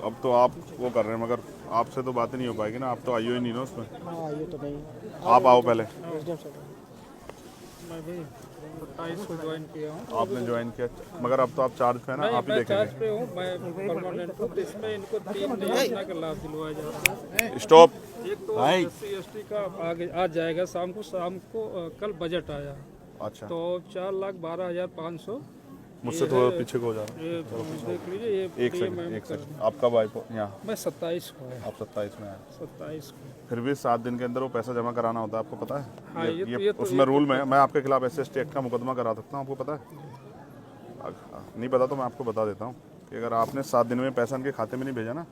अब तो आप वो कर रहे हैं, मगर आपसे तो बात नहीं हो पाएगी ना, आप तो आइयो ही नहीं ना उसमें। हाँ ये तो नहीं। आप आओ पहले। मैं भी 27 को ज्वाइन किया हूँ। आपने ज्वाइन किया, मगर अब तो आप चार्ज पे है ना, आप ही मैं चार्ज देखेंगे। पे हूँ, मैं परमानेंट हूँ। तो इसमें इनको 3 योजना का लाभ दिलवाया जा रहा है। स्टॉप। एक तो SC/ST का आगे आज जाएगा शाम को कल बजट आया अच्छा, तो 4,12,500 मुझसे थोड़ा पीछे को हो जा रहा है। ये देख लीजिए। ये एक सेकंड आप कब आए यहाँ? मैं 27 को है। आप 27 में आए। 27 को। फिर भी 7 दिन के अंदर वो पैसा जमा कराना होता है, आपको पता है? हाँ, ये उसमें रूल में है। मैं आपके खिलाफ SC/ST एक्ट का मुकदमा करा सकता हूँ, आपको पता है? नहीं पता तो मैं आपको बता देता हूँ कि अगर आपने 7 दिन में पैसा इनके खाते में नहीं भेजा ना,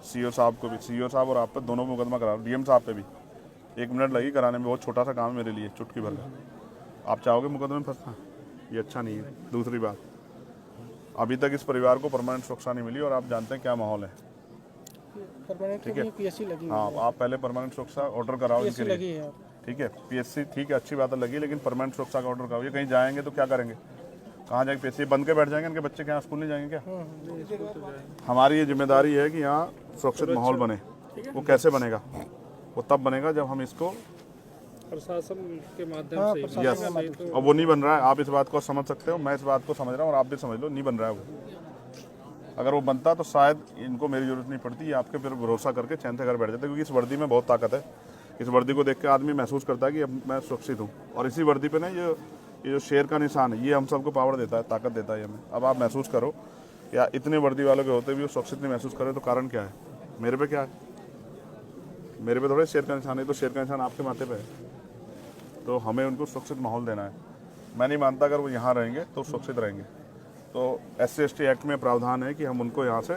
CO साहब को भी, CO साहब और आप पर दोनों मुकदमा करा, DM साहब पे भी 1 मिनट लगी कराने में। बहुत छोटा सा काम है मेरे लिए, चुटकी भर का। आप चाहोगे मुकदमे में फंसना? ये अच्छा नहीं है। दूसरी बात, अभी तक इस परिवार को परमानेंट सुरक्षा नहीं मिली और आप जानते हैं क्या माहौल है। ठीक है, PSC लगी हाँ, आप पहले परमानेंट सुरक्षा ऑर्डर कराओ इनके लिए। लगी है। ठीक है, PSC ठीक है, अच्छी बात है लगी, लेकिन परमानेंट सुरक्षा का ऑर्डर कराओ। ये कहीं जाएंगे तो क्या करेंगे? कहाँ जाएंगे? PSC बंद के बैठ जाएंगे? इनके बच्चे क्या स्कूल नहीं जाएंगे क्या? हमारी ये जिम्मेदारी है कि यहाँ सुरक्षित माहौल बने। वो कैसे बनेगा? वो तब बनेगा जब हम इसको प्रशासन के माध्यम से। यस, और वो नहीं बन रहा है। आप इस बात को समझ सकते हो, मैं इस बात को समझ रहा हूँ और आप भी समझ लो, नहीं बन रहा है वो। अगर वो बनता तो शायद इनको मेरी जरूरत नहीं पड़ती, ये आपके फिर भरोसा करके चैन से घर बैठ जाते, क्योंकि इस वर्दी में बहुत ताकत है। इस वर्दी को देख के आदमी महसूस करता है कि अब मैं सुरक्षित हूँ। और इसी वर्दी पे ना ये जो शेर का निशान है, ये हम सबको पावर देता है, ताकत देता है हमें। अब आप महसूस करो, या इतने वर्दी वालों के होते भी वो सुरक्षित नहीं महसूस करे, तो कारण क्या है? मेरे पे क्या है? मेरे पे थोड़े शेर का निशान है, तो शेर का निशान आपके माथे पे है। तो हमें उनको सुरक्षित माहौल देना है। मैं नहीं मानता अगर वो यहाँ रहेंगे तो सुरक्षित रहेंगे। तो SC/ST एक्ट में प्रावधान है कि हम उनको यहाँ से,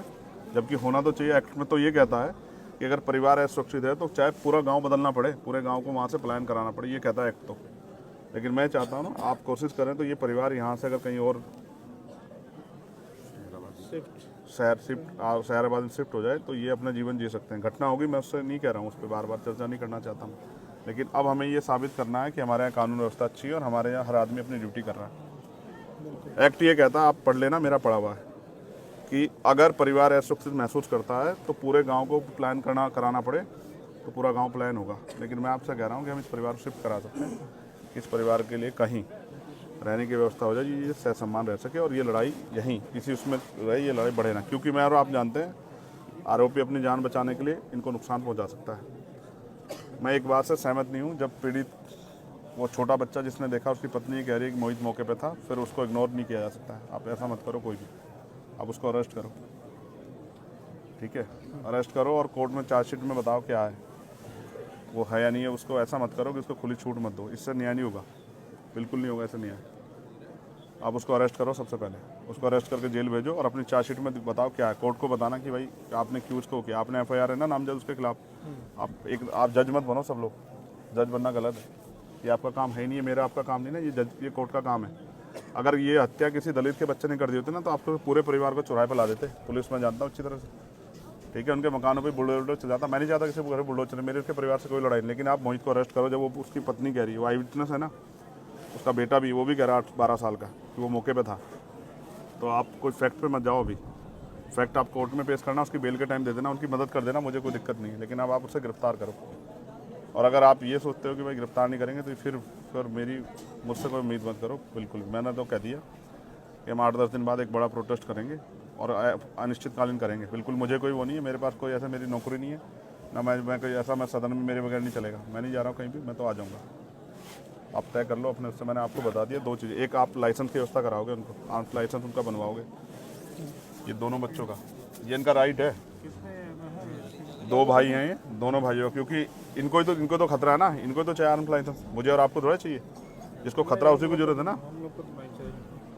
जबकि होना तो चाहिए, एक्ट में तो ये कहता है कि अगर परिवार असुरक्षित है तो चाहे पूरा गांव बदलना पड़े, पूरे गांव को वहाँ से पलायन कराना पड़े, ये कहता है एक्ट तो। लेकिन मैं चाहता हूँ ना, आप कोशिश करें तो ये परिवार यहाँ से अगर कहीं और शहराबाद में शिफ्ट हो जाए तो ये अपना जीवन जी सकते हैं। घटना होगी, मैं उससे नहीं कह रहा हूँ, उस पर बार बार चर्चा नहीं करना चाहता हूँ, लेकिन अब हमें ये साबित करना है कि हमारे यहाँ कानून व्यवस्था अच्छी है और हमारे यहाँ हर आदमी अपनी ड्यूटी कर रहा है। एक्ट ये कहता है, आप पढ़ लेना, मेरा पढ़ा हुआ है, कि अगर परिवार असुरक्षित महसूस करता है तो पूरे गांव को प्लान कराना पड़े तो पूरा गांव प्लान होगा। लेकिन मैं आपसे कह रहा हूं कि हम इस परिवार को शिफ्ट करा सकते हैं, इस परिवार के लिए कहीं रहने की व्यवस्था हो जाए, ये सहसम्मान रह सके, और ये लड़ाई यहीं किसी उसमें रहे, ये लड़ाई बढ़े ना। क्योंकि मैं और आप जानते हैं, आरोपी अपनी जान बचाने के लिए इनको नुकसान पहुँचा सकता है। मैं एक बात से सहमत नहीं हूँ, जब पीड़ित वो छोटा बच्चा जिसने देखा, उसकी पत्नी कह रही है कि मोहित मौके पे था, फिर उसको इग्नोर नहीं किया जा सकता है। आप ऐसा मत करो कोई भी, आप उसको अरेस्ट करो, ठीक है? अरेस्ट करो और कोर्ट में चार्जशीट में बताओ क्या है, वो है या नहीं है। उसको ऐसा मत करो कि उसको खुली छूट मत दो, इससे न्याय नहीं होगा, बिल्कुल नहीं होगा ऐसे न्याय। आप उसको अरेस्ट करो, सबसे पहले उसको अरेस्ट करके जेल भेजो और अपनी चार्जशीट में बताओ क्या है। कोर्ट को बताना कि भाई आपने क्यों उसको किया, आपने FIR है ना नामजद उसके खिलाफ। आप जज मत बनो, सब लोग जज बनना गलत है, ये आपका काम है ही नहीं है, मेरा आपका काम नहीं ना, ये कोर्ट का काम है। अगर ये हत्या किसी दलित के बच्चे ने कर दी होती ना, तो आप तो पूरे परिवार को चौराहे पर ला देते। पुलिस में जानता हूँ अच्छी तरह से, ठीक है? उनके मकानों पे बुलडोजर चल जाता। मैं नहीं चाहता किसी को घर बुलडोजर चले, मेरे उसके परिवार से कोई लड़ाई नहीं। लेकिन आप मोहित को अरेस्ट करो, जब वो उसकी पत्नी कह रही है, वो आई विटनेस है ना, उसका बेटा भी, वो भी कह रहा 12 साल का कि वो मौके पे था। तो आप कोई फैक्ट पे मत जाओ, अभी फैक्ट आप कोर्ट में पेश करना, उसकी बेल के टाइम दे देना, उनकी मदद कर देना, मुझे कोई दिक्कत नहीं है। लेकिन अब आप उसे गिरफ्तार करो। और अगर आप ये सोचते हो कि भाई गिरफ्तार नहीं करेंगे तो फिर मुझसे कोई उम्मीद मत करो, बिल्कुल। मैंने तो कह दिया कि हम 8-10 दिन बाद एक बड़ा प्रोटेस्ट करेंगे और अनिश्चितकालीन करेंगे। बिल्कुल मुझे कोई वो नहीं है, मेरे पास कोई ऐसा मेरी नौकरी नहीं है ना, मैं कोई ऐसा, मैं सदन में मेरे बगैर नहीं चलेगा। मैं नहीं जा रहा हूँ कहीं भी, मैं तो आ जाऊँगा। आप तय कर लो अपने उससे। मैंने आपको बता दिया 2 चीज़ें, एक आप लाइसेंस की व्यवस्था कराओगे उनको, आर्म्स लाइसेंस उनका बनवाओगे, ये दोनों बच्चों का, ये इनका राइट है। 2 भाई हैं ये, दोनों भाइयों, क्योंकि इनको तो खतरा है ना, इनको तो चाहिए आर्म्स लाइसेंस, मुझे और आपको थोड़ा चाहिए। जिसको खतरा उसी को जरूरत है ना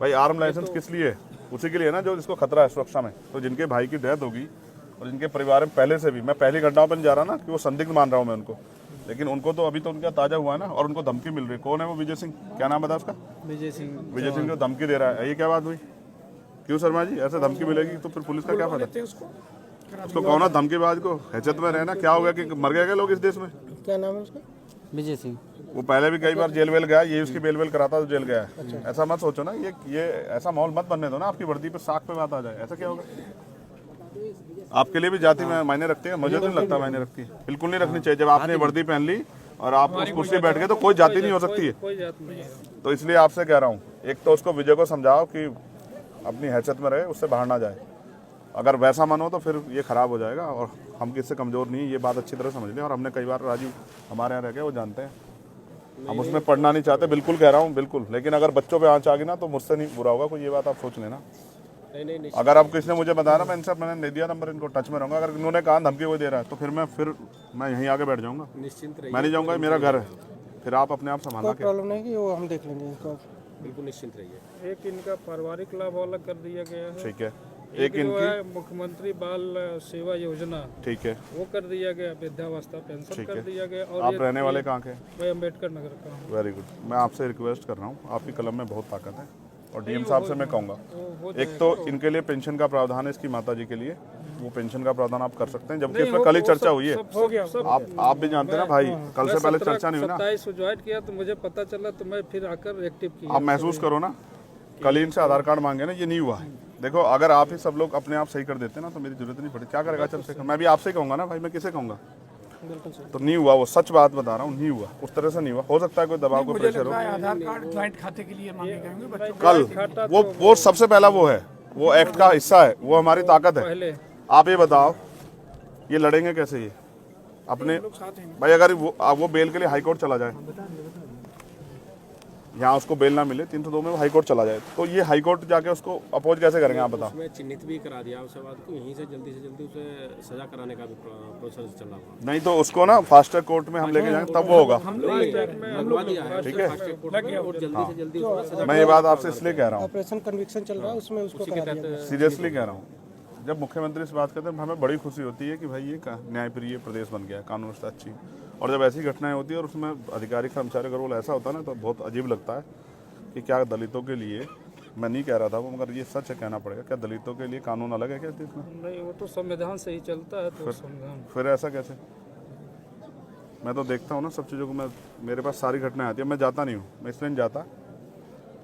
भाई। आर्म लाइसेंस किस लिए? उसी के लिए ना जो जिसको खतरा है सुरक्षा में। तो जिनके भाई की डेथ होगी और जिनके परिवार में पहले से भी, मैं पहली घटनाओं पर नहीं जा रहा ना कि वो संदिग्ध मान रहा हूँ मैं उनको, लेकिन उनको तो अभी तो उनका ताजा हुआ है ना, और उनको धमकी मिल रही है। कौन है वो? विजय सिंह, क्या नाम बता उसका? विजय सिंह जो धमकी दे रहा है, ये क्या बात हुई? क्यों शर्मा जी, ऐसे धमकी मिलेगी तो फिर पुलिस का क्या फायदा? उसको कहो ना धमकीबाज को, हैसियत में रहना। क्या हो गया कि मर गए क्या लोग इस देश में? क्या नाम है उसका? विजय सिंह। वो पहले भी कई बार जेल वेल गया, ये उसकी बेल वेल कराता तो जेल गया है। ऐसा मत सोचो ना, ये ऐसा माहौल मत बनने दो ना आपकी वर्दी पे साख पे बात आ जाए, ऐसा क्या होगा। आपके लिए भी जाति में मायने रखती है, मुझे तो नहीं लगता मायने रखती है, बिल्कुल नहीं रखनी चाहिए। जब आपने वर्दी पहन ली और आप उस कुर्सी पे बैठ गए तो कोई जाति नहीं हो सकती है। कोई जात नहीं है। तो इसलिए आपसे कह रहा हूँ, एक तो उसको विजय को समझाओ कि अपनी हैसियत में रहे, उससे बाहर ना जाए। अगर वैसा मन हो तो फिर ये खराब हो जाएगा, और हम किससे कमजोर नहीं है, ये बात अच्छी तरह समझ लें। और हमने कई बार, राजीव हमारे यहाँ रह गए, वो जानते हैं, हम उसमें पढ़ना नहीं चाहते, बिल्कुल कह रहा हूँ, बिल्कुल। लेकिन अगर बच्चों पे आँच आ गई ना तो मुझसे नहीं बुरा होगा कोई, ये बात आप सोच लेना। नहीं अगर आप किसी ने मुझे बताया ना, मैं इनसे, मैंने दे दिया नंबर, इनको टच में रहूंगा। अगर इन्होंने कहा धमकी कोई दे रहा है तो फिर मैं यहीं आके बैठ जाऊंगा, निश्चिंत मैं नहीं जाऊंगा, मेरा घर है। फिर आप अपने आप संभालना के। प्रॉब्लम नहीं कि वो हम देख लेंगे इसको। बिल्कुल निश्चिंत रहिए। एक इनका पारिवारिक लाभ अलग कर दिया गया है। ठीक है, एक जो है मुख्यमंत्री बाल सेवा योजना, ठीक है, वो कर दिया गया। वृद्धावस्था पेंशन कर दिया गया। और आप रहने वाले कहाँ के? मैं अम्बेडकर नगर का हूँ। Very good. मैं आपसे रिक्वेस्ट कर रहा हूँ, आपकी कलम में बहुत ताकत है, और डीएम साहब से मैं कहूँगा, एक तो इनके लिए पेंशन का प्रावधान है, इसकी माता जी के लिए, वो पेंशन का प्रावधान आप कर सकते हैं, जबकि इसमें कल ही चर्चा हुई है। हो गया आप भी जानते हैं ना भाई, कल से पहले चर्चा नहीं हुई ना। 27 को ज्वाइन किया तो मुझे पता चला, तो मैं फिर आकर एक्टिव किया। आप महसूस करो ना, कल ही इनसे आधार कार्ड मांगे ना, ये नहीं हुआ है। देखो, अगर आप ही सब लोग अपने आप सही कर देते ना तो मेरी जरूरत नहीं पड़ी। क्या करेगा चंद्रशेखर? मैं भी आपसे ही कहूँगा ना भाई, मैं किसे कहूँगा। तो नहीं हुआ, वो सच बात बता रहा हूँ, नहीं हुआ, उस तरह से नहीं हुआ। हो सकता है कोई दबाव को प्रेशर हो। आधार कार्ड ज्वाइंट खाते के लिए मांगे गए होंगे बच्चों कल वो सबसे पहला वो है, वो एक्ट का हिस्सा है, वो हमारी ताकत है। पहले आप ये बताओ, ये लड़ेंगे कैसे ये अपने भाई? अगर वो बेल के लिए हाई कोर्ट चला जाए, यहाँ उसको बेल ना मिले 302 में, वो हाई कोर्ट चला जाए, तो ये हाई कोर्ट जाके उसको अपोज कैसे करेंगे आप बताओ? उसमें चिन्हित भी करा दिया उसके बाद को, यहीं से जल्दी उसे सजा कराने का भी प्रोसेस चल रहा है। नहीं तो उसको ना फास्ट ट्रैक कोर्ट में हम लेके जाएंगे, तब वो होगा। लगवा दिया है, ठीक है, और जल्दी से जल्दी उसको सजा। मैं ये बात आपसे इसलिए कह रहा हूँ, ऑपरेशन कन्विक्शन चल रहा है, उसमें उसको करा दिया गया। सीरियसली कह रहा हूँ। जब मुख्यमंत्री से बात करते हैं हमें बड़ी खुशी होती है कि भाई ये न्यायप्रिय प्रदेश बन गया, कानून व्यवस्था अच्छी। और जब ऐसी घटनाएं होती है और उसमें अधिकारी कर्मचारी का रोल ऐसा होता है ना, तो बहुत अजीब लगता है कि क्या दलितों के लिए, मैं नहीं कह रहा था वो, मगर ये सच है, कहना पड़ेगा, क्या दलितों के लिए कानून अलग है क्या देश में? नहीं, वो तो संविधान से ही चलता है। तो संविधान फिर ऐसा कैसे? मैं तो देखता हूँ ना सब चीज़ों को, मेरे पास सारी घटनाएं आती है, मैं जाता नहीं हूँ। मैं इसलिए नहीं जाता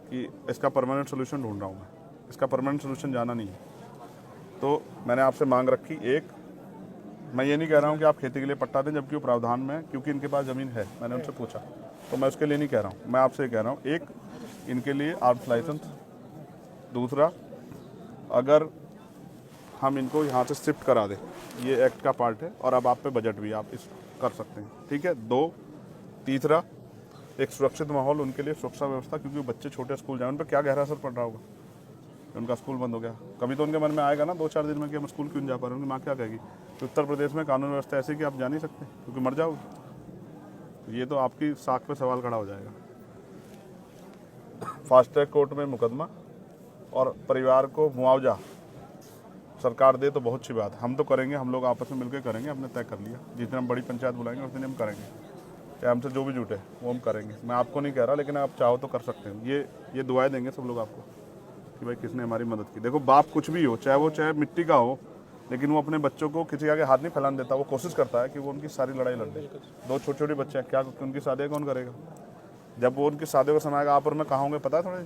कि इसका परमानेंट सोल्यूशन ढूंढ रहा हूँ मैं, इसका परमानेंट सोल्यूशन जाना नहीं है। तो मैंने आपसे मांग रखी, एक, मैं ये नहीं कह रहा हूँ कि आप खेती के लिए पट्टा दें, जबकि वो प्रावधान में, क्योंकि इनके पास ज़मीन है, मैंने उनसे पूछा, तो मैं उसके लिए नहीं कह रहा हूँ। मैं आपसे ये कह रहा हूँ, एक, इनके लिए आर्म्स लाइसेंस। दूसरा, अगर हम इनको यहाँ से शिफ्ट करा दें, ये एक्ट का पार्ट है, और अब आप पे बजट भी आप इस कर सकते हैं, ठीक है। दो, तीसरा, एक सुरक्षित माहौल उनके लिए, सुरक्षा व्यवस्था, क्योंकि बच्चे छोटे स्कूल जाए, उन पर क्या गहरा असर पड़ रहा होगा, उनका स्कूल बंद हो गया। कभी तो उनके मन में आएगा ना 2-4 दिन में कि हम स्कूल क्यों नहीं जा पा रहे, उनकी माँ क्या कहेगी? तो उत्तर प्रदेश में कानून व्यवस्था ऐसी कि आप जा नहीं सकते क्योंकि मर जाओगे। ये तो आपकी साख पे सवाल खड़ा हो जाएगा। फास्ट ट्रैक कोर्ट में मुकदमा और परिवार को मुआवजा सरकार दे तो बहुत अच्छी बात है, हम तो करेंगे, हम लोग आपस में मिलकर करेंगे, हमने तय कर लिया। जिस दिन हम बड़ी पंचायत बुलाएंगे उस दिन हम करेंगे, चाहे हमसे जो भी जुटे वो हम करेंगे। मैं आपको नहीं कह रहा, लेकिन आप चाहो तो कर सकते हैं। ये दुआएं देंगे सब लोग आपको कि भाई किसने हमारी मदद की। देखो, बाप कुछ भी हो, चाहे मिट्टी का हो, लेकिन वो अपने बच्चों को किसी आगे हाथ नहीं फैलाने देता। वो कोशिश करता है कि वो उनकी सारी लड़ाई लड़ दे। 2 छोटे बच्चे हैं, क्या उनकी शादी कौन करेगा? जब वो उनकी शादी को समय आएगा, आप और मैं कहाँ होंगे पता है थोड़ा,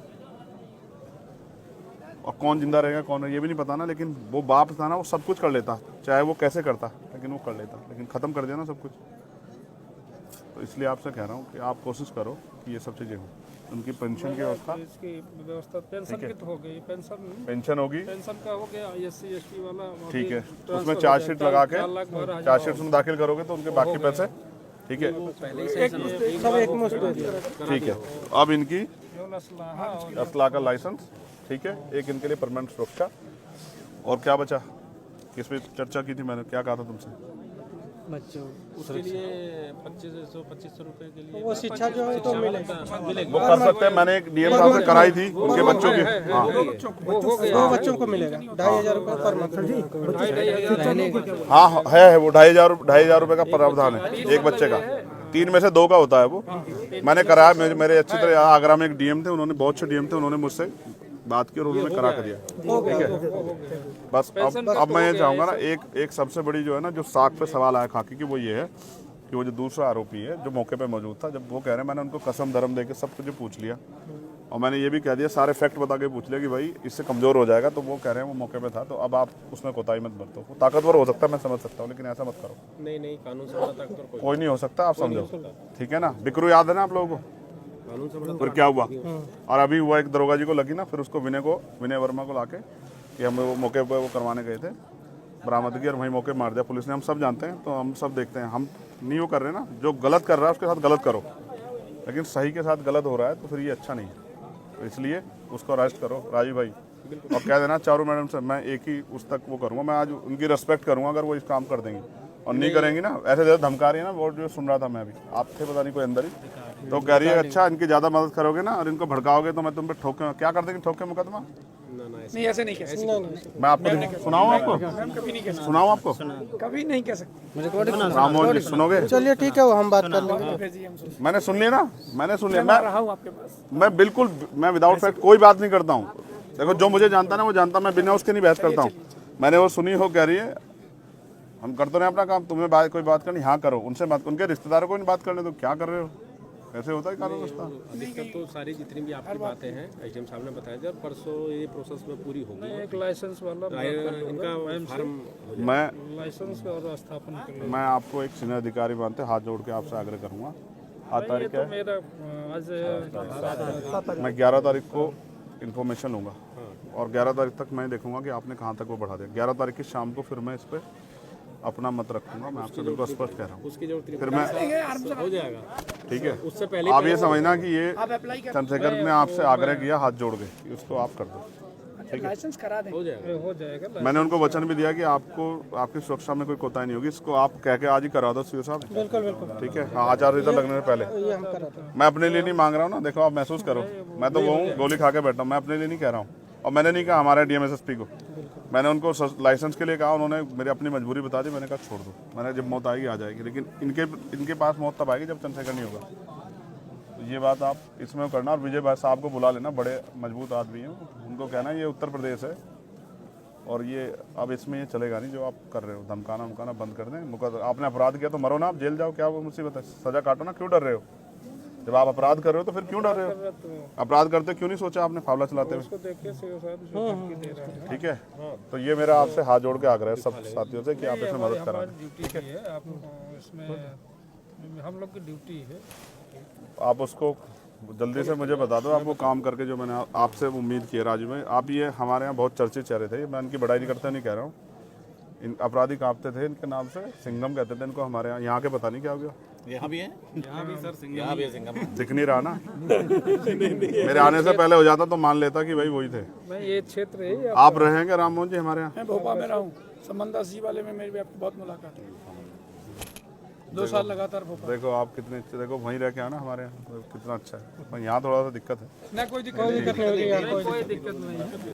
और कौन जिंदा रहेगा कौन है ये भी नहीं पता ना। लेकिन वो बाप था ना, वो सब कुछ कर लेता, चाहे वो कैसे करता, लेकिन वो कर लेता। लेकिन ख़त्म कर दिया ना सब कुछ। तो इसलिए आपसे कह रहा हूँ कि आप कोशिश करो कि ये सब चीज़ें हों। उनकी पेंशन की व्यवस्था, इसकी व्यवस्था, पेंशन की तो हो गई, पेंशन होगी, पेंशन का हो गया, SC ST वाला, ठीक है। उसमें चार्जशीट लगा के, चार्जशीट में दाखिल करोगे तो उनके बाकी पैसे, ठीक है, ठीक है। अब इनकी असला का लाइसेंस, ठीक है, एक इनके लिए परमानेंट सुरक्षा। और क्या बचा, किस पे चर्चा की थी मैंने, क्या कहा था तुमसे? बच्चों उसके लिए 2500 रुपए के लिए वो शिक्षा जो है तो मिलेगा, वो कर सकते हैं। मैंने एक डीएम साहब से कराई थी उनके बच्चों की, हाँ, 2 बच्चों को मिलेगा 2500 रुपये पर मंथ। हाँ है वो 2500 रुपये का प्रावधान है एक बच्चे का। 3 में से 2 का होता है वो। मैंने कराया, मेरे अच्छी तरह आगरा में एक डीएम थे, उन्होंने, बहुत अच्छे डीएम थे, उन्होंने मुझसे बात की और उन्होंने करा कर दिया, ठीक है। बस अब मैं ये चाहूँगा ना, एक सबसे बड़ी जो है ना, जो साख पे सवाल आया खाकी की, वो ये है कि वो जो दूसरा आरोपी है जो मौके पे मौजूद था, जब वो कह रहे हैं मैंने उनको कसम धर्म दे के सब कुछ पूछ लिया और मैंने ये भी कह दिया, सारे फैक्ट बता के पूछ लिया कि भाई इससे कमज़ोर हो जाएगा, तो वो कह रहे हैं वो मौके पे था, तो अब आप उसमें कोताही मत बरतो। वो ताकतवर हो सकता है, मैं समझ सकता हूँ, लेकिन ऐसा मत करो। नहीं कानून से बड़ा ताकतवर कोई नहीं हो सकता, आप समझो, ठीक है ना। बिकरू याद है ना आप लोगों को, कानून से बड़ा फिर क्या हुआ, और अभी हुआ एक दरोगा जी को लगी ना, फिर उसको विनय वर्मा को लाके कि हम वो मौके पर वो करवाने गए थे, बरामदगी, और वहीं मौके मार दिया पुलिस ने। हम सब जानते हैं, तो हम सब देखते हैं, हम नहीं वो कर रहे ना, जो गलत कर रहा है उसके साथ गलत करो, लेकिन सही के साथ गलत हो रहा है तो फिर ये अच्छा नहीं है। तो इसलिए उसको अरेस्ट करो राजीव भाई, और कह देना चारों मैडम से मैं एक ही उस तक वो करूँगा, मैं आज उनकी रेस्पेक्ट करूँगा अगर वो इस काम कर देंगे, और नहीं करेंगी ना, ऐसे ज़्यादा धमका रही है ना, वो जो सुन रहा था मैं अभी, आप थे पता नहीं कोई अंदर ही, तो कह रही है अच्छा इनकी ज़्यादा मदद करोगे ना और इनको भड़काओगे तो मैं तुम पे ठोके, क्या कर देंगे, ठोके मुकदमा। नहीं ऐसे नहीं कह सकते, मैं आपको सुनाऊँ, आपको कभी नहीं कह सकते, सुनाऊँ, आपको कभी नहीं कह सकते। राममोहन जी सुनोगे, चलिए ठीक है, वो हम बात कर लेंगे। भेजिए हम सोच मैंने सुन लिया ना, मैंने सुन लिया, रहा हूँ आपके पास। मैं बिल्कुल, मैं विदाउट फैक्ट कोई बात नहीं करता हूँ। देखो जो मुझे जानता ना वो जानता, मैं बिना उसके नहीं बहस करता हूँ। मैंने वो सुनी हो, कह रही है हम करते रहे अपना काम, तुम्हें कोई बात करनी हाँ करो, उनसे बात, उनके रिश्तेदारों को नहीं बात करने, तो क्या कर रहे हो, ऐसे होता है कानून व्यवस्था। अधिकतर तो सारी जितनी भी आपकी बातें हैं एसडीएम साहब ने बताया, जब परसों ये प्रोसेस में पूरी होगी, एक लाइसेंस वाला इनका फार्म मैं लाइसेंस और स्थापन कर लो। मैं आपको एक सीनियर अधिकारी मानते हाथ जोड़ के आपसे आग्रह करूँगा, आज तारीख तो है, मेरा आज मैं 11 तारीख को इन्फॉर्मेशन लूँगा और 11 तारीख तक मैं देखूंगा कि आपने कहाँ तक वो बढ़ा दिया। 11 तारीख की शाम को फिर मैं इस पर अपना मत रखूंगा, मैं आपसे बिल्कुल स्पष्ट कह रहा हूँ। उसकी जो फिर मैं, हो जाएगा, ठीक है, उससे पहले आप ये समझना कि ये चंद्रशेखर ने आपसे आग्रह किया हाथ जोड़ के कि उसको आप कर दो, लाइसेंस करा दें, हो जाएगा। हो जाएगा। मैंने उनको वचन भी दिया कि आपको आपकी सुरक्षा में कोई कोताही नहीं होगी, इसको आप कह के आज ही करा दो सीओ साहब। बिल्कुल बिल्कुल, ठीक है, हाँ, आचार संहिता लगने से पहले। ये हम कराते हैं। मैं अपने लिए नहीं मांग रहा हूँ ना, देखो आप महसूस करो, मैं तो वो हूँ गोली खा के बैठा हूँ, मैं अपने लिए नहीं कह रहा हूँ। और मैंने नहीं कहा हमारे डीएमएसएसपी को, मैंने उनको लाइसेंस के लिए कहा, उन्होंने मेरी अपनी मजबूरी बता दी, मैंने कहा छोड़ दो, मैंने जब मौत आएगी आ जाएगी, लेकिन इनके पास मौत तब आएगी जब चंद्रशेखर नहीं होगा। तो ये बात आप इसमें करना, और विजय भाई साहब को बुला लेना, बड़े मजबूत आदमी हैं, उनको कहना ये उत्तर प्रदेश है और ये अब इसमें ये चलेगा नहीं जो आप कर रहे हो, धमकाना उमकाना बंद कर दें। आपने अपराध किया तो मरो ना, आप जेल जाओ, क्या वो मुसीबत है, सजा काटो ना, क्यों डर रहे हो? जब आप अपराध कर रहे हो तो फिर क्यों डर रहे हो? अपराध करते क्यों नहीं सोचा आपने फावला चलाते हुए? ठीक है, तो ये मेरा आपसे हाथ जोड़ के आग्रह है सब साथियों से कि आप इसमें मदद करा दें। ड्यूटी है, आप इसमें हम लोग की ड्यूटी है। आप उसको जल्दी से मुझे बता दो, आप वो काम करके जो मैंने आपसे उम्मीद की है। राजू भाई, आप ये हमारे यहाँ बहुत चर्चित चेहरे थे, मैं इनकी बड़ाई नहीं करता, नहीं कह रहा हूँ, इन अपराधी कांपते थे इनके नाम से, सिंघम कहते थे इनको हमारे यहाँ के, पता नहीं क्या हो गया। यहाँ भी है, यहाँ भी सर सिंघम, यहाँ भी है सिंघम। दिख नहीं रहा ना मेरे आने से पहले हो जाता तो मान लेता कि भाई वही थे। मैं ये क्षेत्र है, आप रहेंगे राममोहन जी हमारे यहाँ? मैं भोपाल में रहा हूँ, संबंधा सी वाले में मेरी आपकी बहुत मुलाकात है, 2 साल लगातार भोपाल। देखो आप कितने अच्छे, देखो वहीं रह के आना हमारे यहाँ, कितना अच्छा है। यहाँ थोड़ा सा दिक्कत है ना कोई दिक्कत नहीं, कोई दिक्कत नहीं है।